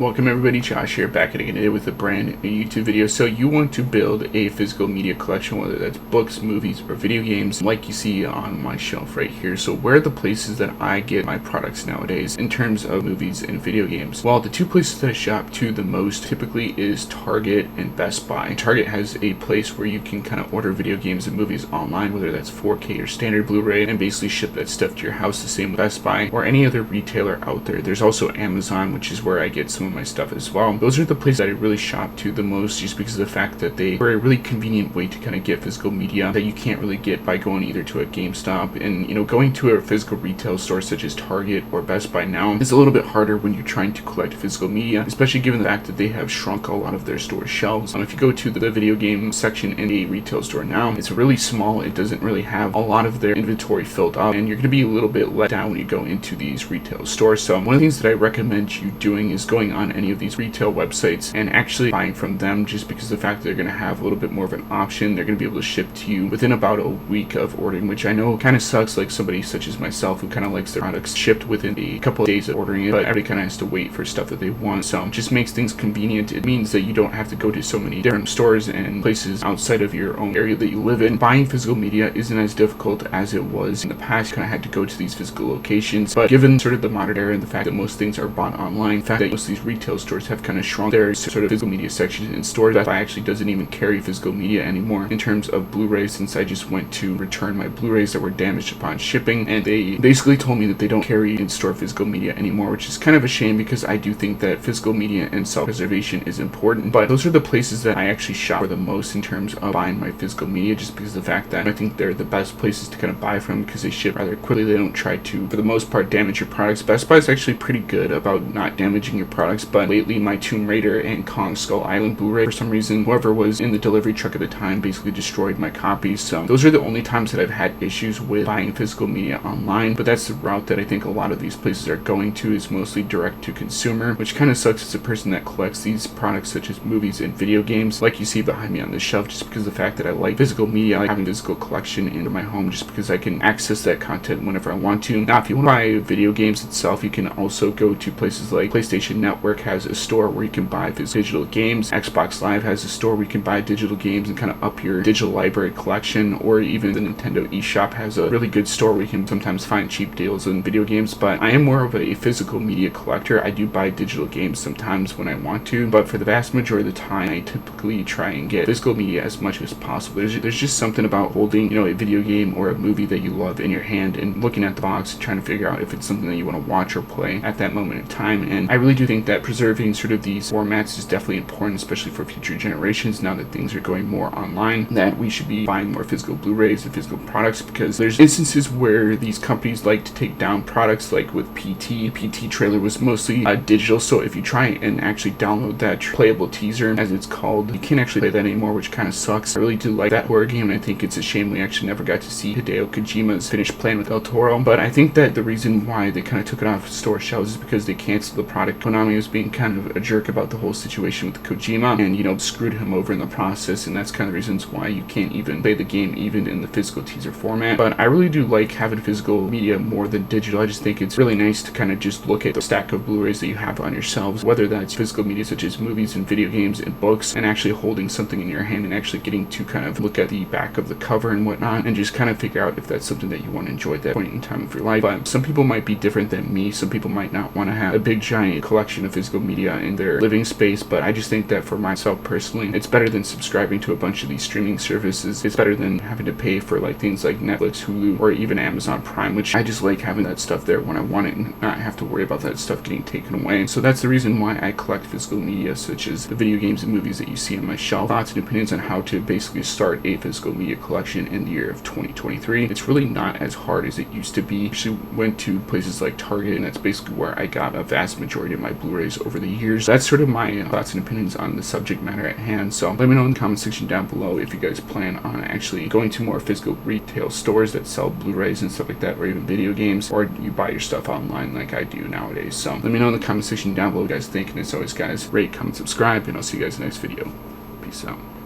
Welcome everybody, Josh here, back again today with a brand new YouTube video. So you want to build a physical media collection, whether that's books, movies, or video games, like you see on my shelf right here. So where are the places that I get my products nowadays in terms of movies and video games? Well, the two places that I shop to the most typically is Target and Best Buy. Target has a place where you can kind of order video games and movies online, whether that's 4K or standard Blu-ray, and basically ship that stuff to your house. The same with Best Buy or any other retailer out there. There's also Amazon, which is where I get some of my stuff as well. Those are the places that I really shop to the most, just because of the fact that they are a really convenient way to kind of get physical media that you can't really get by going either to a GameStop. And going to a physical retail store such as Target or Best Buy now is a little bit harder when you're trying to collect physical media, especially given the fact that they have shrunk a lot of their store shelves. If you go to the video game section in a retail store now, it's really small. It doesn't really have a lot of their inventory filled up, and you're going to be a little bit let down when you go into these retail stores. So one of the things that I recommend you doing is going on any of these retail websites and actually buying from them, just because of the fact that they're going to have a little bit more of an option. They're going to be able to ship to you within about a week of ordering, which I know kind of sucks, like somebody such as myself who kind of likes their products shipped within a couple of days of ordering it, but everybody kind of has to wait for stuff that they want. So it just makes things convenient. It means that you don't have to go to so many different stores and places outside of your own area that you live in. Buying physical media isn't as difficult as it was in the past. You kind of had to go to these physical locations, but given sort of the modern era and the fact that most things are bought online, the fact that most of these retail stores have kind of shrunk their sort of physical media sections in stores. Best Buy actually doesn't even carry physical media anymore in terms of Blu-rays, since I just went to return my Blu-rays that were damaged upon shipping, and they basically told me that they don't carry in-store physical media anymore, which is kind of a shame, because I do think that physical media and self-preservation is important. But those are the places that I actually shop for the most in terms of buying my physical media, just because of the fact that I think they're the best places to kind of buy from, because they ship rather quickly. They don't try to, for the most part, damage your products. Best Buy is actually pretty good about not damaging your products, but lately my Tomb Raider and Kong Skull Island Blu-ray, for some reason, whoever was in the delivery truck at the time basically destroyed my copies. So those are the only times that I've had issues with buying physical media online, but that's the route that I think a lot of these places are going to, is mostly direct to consumer, which kind of sucks as a person that collects these products such as movies and video games, like you see behind me on the shelf, just because of the fact that I like physical media. I like having physical collection into my home, just because I can access that content whenever I want to. Now, if you want to buy video games itself, you can also go to places like PlayStation Network has a store where you can buy digital games. Xbox Live has a store where you can buy digital games and kind of up your digital library collection, or even the Nintendo eShop has a really good store where you can sometimes find cheap deals on video games. But I am more of a physical media collector. I do buy digital games sometimes when I want to, but for the vast majority of the time, I typically try and get physical media as much as possible. There's just something about holding, a video game or a movie that you love in your hand and looking at the box and trying to figure out if it's something that you want to watch or play at that moment in time. And I really do think that preserving sort of these formats is definitely important, especially for future generations. Now that things are going more online, that we should be buying more physical Blu-rays and physical products, because there's instances where these companies like to take down products, like with PT trailer was mostly digital, so if you try and actually download that playable teaser, as it's called, you can't actually play that anymore, which kind of sucks. I really do like that horror game, and I think it's a shame we actually never got to see Hideo Kojima's finished plan with El Toro. But I think that the reason why they kind of took it off store shelves is because they canceled the product. Konami was being kind of a jerk about the whole situation with Kojima, and screwed him over in the process, and that's kind of the reasons why you can't even play the game even in the physical teaser format. But I really do like having physical media more than digital. I just think it's really nice to kind of just look at the stack of Blu-rays that you have on your shelves, whether that's physical media such as movies and video games and books, and actually holding something in your hand and actually getting to kind of look at the back of the cover and whatnot, and just kind of figure out if that's something that you want to enjoy at that point in time of your life. But some people might be different than me. Some people might not want to have a big giant collection of physical media in their living space, but I just think that for myself personally, it's better than subscribing to a bunch of these streaming services. It's better than having to pay for like things like Netflix, Hulu, or even Amazon Prime, which I just like having that stuff there when I want it and not have to worry about that stuff getting taken away. So that's the reason why I collect physical media, such as the video games and movies that you see on my shelf. Thoughts and opinions on how to basically start a physical media collection in the year of 2023. It's really not as hard as it used to be. I actually went to places like Target, and that's basically where I got a vast majority of my Blu-rays over the years. That's sort of my thoughts and opinions on the subject matter at hand. So let me know in the comment section down below if you guys plan on actually going to more physical retail stores that sell Blu-rays and stuff like that, or even video games, or you buy your stuff online like I do nowadays. So let me know in the comment section down below what you guys think, and as always guys, rate, comment, subscribe, and I'll see you guys in the next video. Peace out.